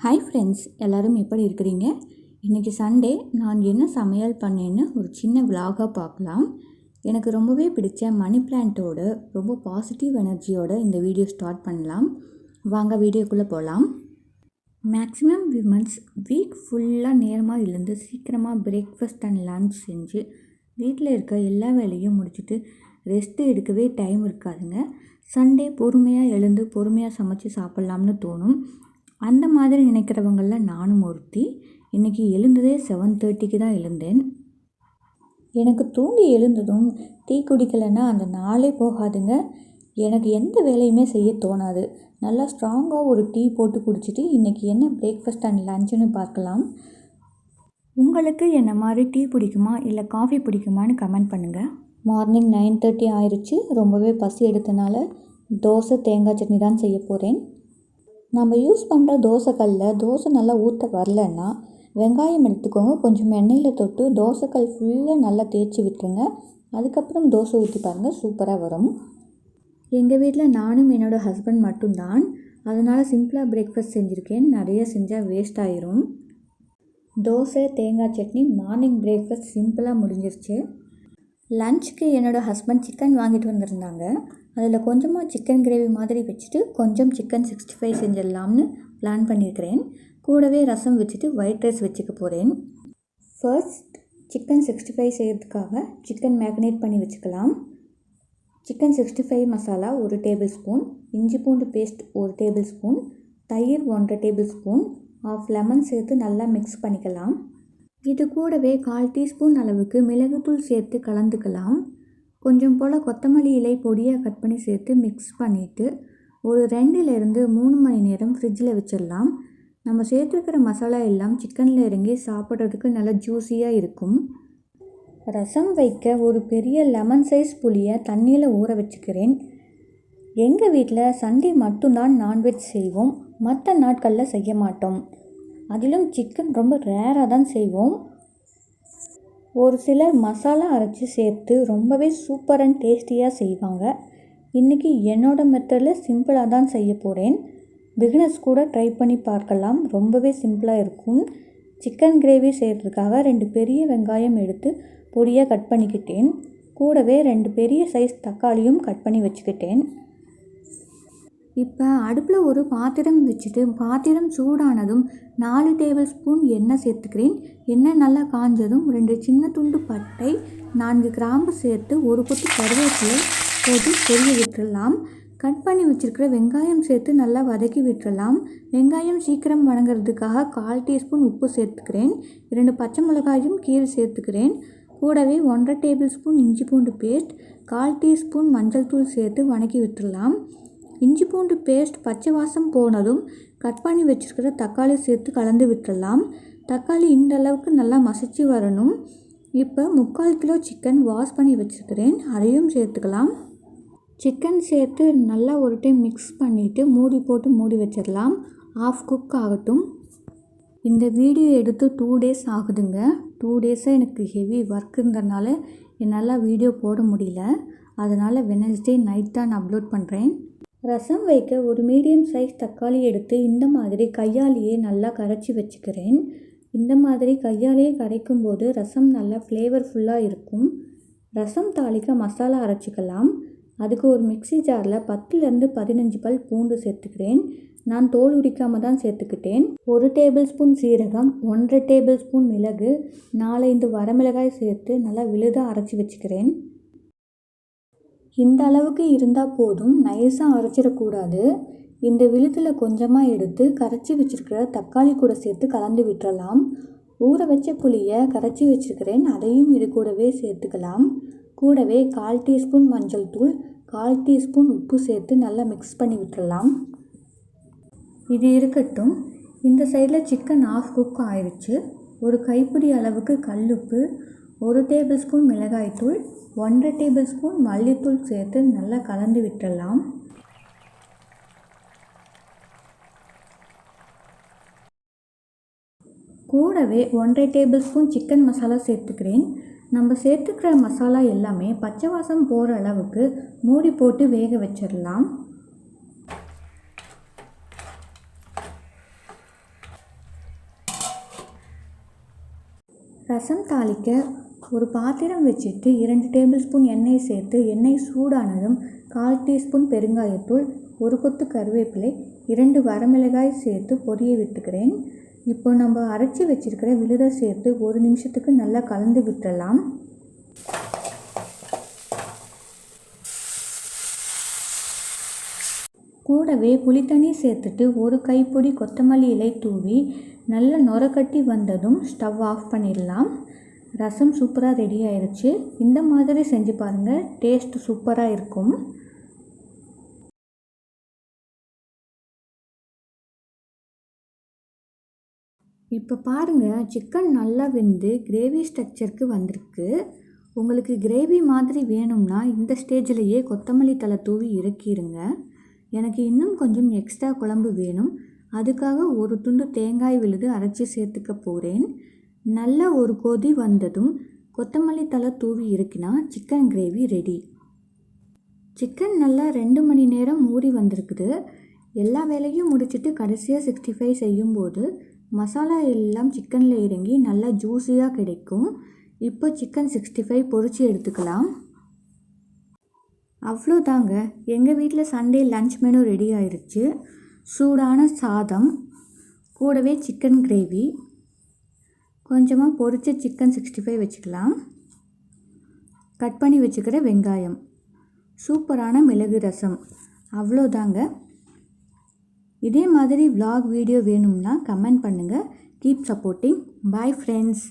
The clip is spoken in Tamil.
ஹாய் ஃப்ரெண்ட்ஸ், எல்லோரும் எப்படி இருக்கிறீங்க? இன்றைக்கி சண்டே நான் என்ன சமையல் பண்ணேன்னு ஒரு சின்ன விலாகாக பார்க்கலாம். எனக்கு ரொம்பவே பிடிச்ச மணி பிளான்ட்டோட ரொம்ப பாசிட்டிவ் எனர்ஜியோட இந்த வீடியோ ஸ்டார்ட் பண்ணலாம். வாங்க வீடியோக்குள்ளே போகலாம். மேக்ஸிமம் விமன்ஸ் வீக் ஃபுல்லாக நேரமாக எழுந்து சீக்கிரமாக பிரேக்ஃபாஸ்ட் அண்ட் லன்ச் செஞ்சு வீட்டில் இருக்க எல்லா வேலையும் முடிச்சுட்டு ரெஸ்ட்டு எடுக்கவே டைம் இருக்காதுங்க. சண்டே பொறுமையாக எழுந்து பொறுமையாக சமைச்சு சாப்பிட்லாம்னு தோணும். அந்த மாதிரி நினைக்கிறவங்களில் நானும் ஒருத்தி. இன்றைக்கி எழுந்ததே 7:30க்கு தான் எழுந்தேன். எனக்கு தூங்கி எழுந்ததும் டீ குடிக்கலைன்னா அந்த நாளே போகாதுங்க. எனக்கு எந்த வேலையுமே செய்ய தோணாது. நல்லா ஸ்ட்ராங்காக ஒரு டீ போட்டு குடிச்சிட்டு இன்றைக்கி என்ன பிரேக்ஃபாஸ்ட் அண்ட் லஞ்சுன்னு பார்க்கலாம். உங்களுக்கு என்ன மாதிரி டீ பிடிக்குமா இல்லை காஃபி பிடிக்குமான்னு கமெண்ட் பண்ணுங்கள். மார்னிங் 9:30 ஆயிடுச்சு. ரொம்பவே பசி எடுத்தனால தோசை தேங்காய் சட்னி தான் செய்ய போகிறேன். நம்ம யூஸ் பண்ணுற தோசைக்கல்லில் தோசை நல்லா ஊற்ற வரலன்னா வெங்காயம் எடுத்துக்கோங்க. கொஞ்சம் எண்ணெயில் தொட்டு தோசைக்கல் ஃபுல்லாக நல்லா தேய்ச்சி விட்டுருங்க. அதுக்கப்புறம் தோசை ஊற்றி பாருங்கள், சூப்பராக வரும். எங்கள் வீட்டில் நானும் என்னோடய ஹஸ்பண்ட் மட்டும்தான். அதனால் சிம்பிளாக பிரேக்ஃபாஸ்ட் செஞ்சுருக்கேன். நிறைய செஞ்சால் வேஸ்ட் ஆயிரும். தோசை தேங்காய் சட்னி மார்னிங் பிரேக்ஃபாஸ்ட் சிம்பிளாக முடிஞ்சிருச்சு. லஞ்சுக்கு என்னோடய ஹஸ்பண்ட் சிக்கன் வாங்கிட்டு வந்திருந்தாங்க. அதில் கொஞ்சமாக சிக்கன் கிரேவி மாதிரி வச்சுட்டு கொஞ்சம் சிக்கன் 65 செஞ்சிடலாம்னு பிளான் பண்ணியிருக்கிறேன். கூடவே ரசம் வச்சுட்டு ஒயிட் ரைஸ் வச்சுக்க போகிறேன். ஃபர்ஸ்ட் சிக்கன் 65 செய்கிறதுக்காக சிக்கன் மேக்னேட் பண்ணி வச்சுக்கலாம். சிக்கன் 65 மசாலா 1 டேபிள் ஸ்பூன், இஞ்சி பூண்டு பேஸ்ட் 1 டேபிள் ஸ்பூன், தயிர் 1.5 டேபிள் ஸ்பூன், ஆஃப் லெமன் சேர்த்து நல்லா மிக்ஸ் பண்ணிக்கலாம். இது கூடவே 1/4 டீஸ்பூன் அளவுக்கு மிளகுத்தூள் சேர்த்து கலந்துக்கலாம். கொஞ்சம் போல் கொத்தமல்லி இலை பொடியாக கட் பண்ணி சேர்த்து மிக்ஸ் பண்ணிவிட்டு ஒரு 2லேருந்து 3 மணி நேரம் ஃப்ரிட்ஜில் வச்சிடலாம். நம்ம சேர்த்துருக்கிற மசாலா எல்லாம் சிக்கனில் இறங்கி சாப்பிட்றதுக்கு நல்லா ஜூஸியாக இருக்கும். ரசம் வைக்க ஒரு பெரிய லெமன் சைஸ் புளியை தண்ணியில் ஊற வச்சுக்கிறேன். எங்கள் வீட்டில் சண்டே மட்டும்தான் நான்வெஜ் செய்வோம், மற்ற நாட்களில் செய்ய மாட்டோம். அதிலும் சிக்கன் ரொம்ப ரேராக தான் செய்வோம். ஒரு சிலர் மசாலா அரைச்சி சேர்த்து ரொம்பவே சூப்பர் அண்ட் டேஸ்டியாக செய்வாங்க. இன்றைக்கி என்னோடய மெத்தடில் சிம்பிளாக தான் செய்ய போகிறேன். பிகினர்ஸ் கூட ட்ரை பண்ணி பார்க்கலாம். ரொம்பவே சிம்பிளாக இருக்கும். சிக்கன் கிரேவி செய்கிறதுக்காக 2 பெரிய வெங்காயம் எடுத்து பொடியாக கட் பண்ணிக்கிட்டேன். கூடவே 2 பெரிய சைஸ் தக்காளியும் கட் பண்ணி வச்சுக்கிட்டேன். இப்போ அடுப்பில் ஒரு பாத்திரம் வச்சுட்டு பாத்திரம் சூடானதும் 4 டேபிள் ஸ்பூன் எண்ணெய் சேர்த்துக்கிறேன். எண்ணெய் நல்லா காஞ்சதும் 2 சின்ன துண்டு பட்டை, 4 கிராம்பு சேர்த்து ஒரு கொத்து கருவேப்பிலை போட்டு பொரிய விட்டுடலாம். கட் பண்ணி வச்சுருக்கிற வெங்காயம் சேர்த்து நல்லா வதக்கி விட்டுடலாம். வெங்காயம் சீக்கிரம் வதங்கிறதுக்காக 1/4 டீஸ்பூன் உப்பு சேர்த்துக்கிறேன். 2 பச்சை மிளகாயும் கீரை சேர்த்துக்கிறேன். கூடவே 1.5 டேபிள் ஸ்பூன் இஞ்சி பூண்டு பேஸ்ட், 1/4 டீஸ்பூன் மஞ்சள் தூள் சேர்த்து வதக்கி விட்டுடலாம். இஞ்சி பூண்டு பேஸ்ட் பச்சை வாசம் போனதும் கட் பண்ணி வச்சுருக்கிற தக்காளி சேர்த்து கலந்து விட்டுடலாம். தக்காளி இந்த அளவுக்கு நல்லா மசிச்சு வரணும். இப்போ 3/4 கிலோ சிக்கன் வாஷ் பண்ணி வச்சுருக்கிறேன், அதையும் சேர்த்துக்கலாம். சிக்கன் சேர்த்து நல்லா ஒரு டைம் மிக்ஸ் பண்ணிவிட்டு மூடி போட்டு மூடி வச்சிடலாம். ஆஃப் குக் ஆகட்டும். இந்த வீடியோ எடுத்து 2 டேஸ் ஆகுதுங்க. 2 டேஸாக எனக்கு ஹெவி ஒர்க் இருந்ததுனால என்னால் வீடியோ போட முடியல. அதனால் வெனஸ்டே நைட் தான் நான் அப்லோட் பண்ணுறேன். ரசம் வைக்க ஒரு மீடியம் சைஸ் தக்காளி எடுத்து இந்த மாதிரி கையாலேயே நல்லா கரைச்சி வச்சுக்கிறேன். இந்த மாதிரி கையாலேயே கரைக்கும் போது ரசம் நல்லா ஃப்ளேவர்ஃபுல்லாக இருக்கும். ரசம் தாளிக்க மசாலா அரைச்சிக்கலாம். அதுக்கு ஒரு மிக்ஸி ஜாரில் 10லேருந்து 15 பல் பூண்டு சேர்த்துக்கிறேன். நான் தோல் உரிக்காமல் தான் சேர்த்துக்கிட்டேன். 1 டேபிள் ஸ்பூன் சீரகம், 1.5 டேபிள் ஸ்பூன் மிளகு, 4-5 வரமிளகாய் சேர்த்து நல்லா விழுதாக அரைச்சி வச்சுக்கிறேன். இந்த அளவுக்கு இருந்தால் போதும், நைஸாக அரைச்சிடக்கூடாது. இந்த விழுதில் கொஞ்சமாக எடுத்து கரைச்சி வச்சுருக்கிற தக்காளி கூட சேர்த்து கலந்து விட்டுறலாம். ஊற வச்ச புளியை கரைச்சி வச்சுருக்கிறேன், அதையும் இது கூடவே சேர்த்துக்கலாம். கூடவே 1/4 டீஸ்பூன் மஞ்சள் தூள், 1/4 டீஸ்பூன் உப்பு சேர்த்து நல்லா மிக்ஸ் பண்ணி விட்டுறலாம். இது இருக்கட்டும். இந்த சைடில் சிக்கன் ஆஃப் குக் ஆயிடுச்சு. ஒரு கைப்பிடி அளவுக்கு கல்லுப்பு, 1 டேபிள் ஸ்பூன் மிளகாய்த்தூள், 1.5 டேபிள் ஸ்பூன் மல்லித்தூள் சேர்த்து நல்லா கலந்து விட்டுடலாம். கூடவே 1.5 டேபிள் ஸ்பூன் சிக்கன் மசாலா சேர்த்துக்கிறேன். நம்ம சேர்த்துக்கிற மசாலா எல்லாமே பச்சை வாசம் போகிற அளவுக்கு மூடி போட்டு வேக வச்சிடலாம். ரசம் தாளிக்க ஒரு பாத்திரம் வச்சுட்டு 2 டேபிள் ஸ்பூன் எண்ணெய் சேர்த்து எண்ணெய் சூடானதும் 1/4 டீஸ்பூன் பெருங்காயத்தூள், 1 கொத்து கருவேப்பிலை, 2 வரமிளகாய் சேர்த்து பொரிய விட்டுக்கிறேன். இப்போ நம்ம அரைச்சி வச்சுருக்கிற விழுதை சேர்த்து 1 நிமிஷத்துக்கு நல்லா கலந்து விட்டுடலாம். கூடவே புளித்தண்ணி சேர்த்துட்டு 1 கைப்பிடி கொத்தமல்லி இலை தூவி நல்ல நுரக்கட்டி வந்ததும் ஸ்டவ் ஆஃப் பண்ணிடலாம். ரசம் சூப்பராக ரெடி ஆயிடுச்சு. இந்த மாதிரி செஞ்சு பாருங்கள், டேஸ்ட் சூப்பராக இருக்கும். இப்போ பாருங்கள், சிக்கன் நல்லா வெந்து கிரேவி ஸ்ட்ரக்சருக்கு வந்திருக்கு. உங்களுக்கு கிரேவி மாதிரி வேணும்னா இந்த ஸ்டேஜ்லேயே கொத்தமல்லி தழை தூவி இறக்கிடுங்க. எனக்கு இன்னும் கொஞ்சம் எக்ஸ்ட்ரா குழம்பு வேணும். அதுக்காக 1 துண்டு தேங்காய் விழுது அரைச்சி சேர்த்துக்க போகிறேன். நல்ல ஒரு கொதி வந்ததும் கொத்தமல்லி தழை தூவி இறக்கினா சிக்கன் கிரேவி ரெடி. சிக்கன் நல்லா 2 மணி நேரம் ஊறி வந்திருக்குது. எல்லா வேலையும் முடிச்சுட்டு கடைசியாக 65 செய்யும்போது மசாலா எல்லாம் சிக்கனில் இறங்கி நல்லா ஜூஸியாக கிடைக்கும். இப்போ சிக்கன் 65 பொரித்து எடுத்துக்கலாம். அவ்வளோதாங்க, எங்கள் வீட்டில் சண்டே லன்ச் மெனு ரெடி ஆயிடுச்சு. சூடான சாதம், கூடவே சிக்கன் கிரேவி, கொஞ்சமாக பொரிச்ச சிக்கன் 65 வச்சுக்கலாம், கட் பண்ணி வச்சுக்கிற வெங்காயம், சூப்பரான மிளகு ரசம். அவ்வளோதாங்க. இதே மாதிரி vlog வீடியோ வேணும்னா கமெண்ட் பண்ணுங்கள். Keep supporting. Bye friends.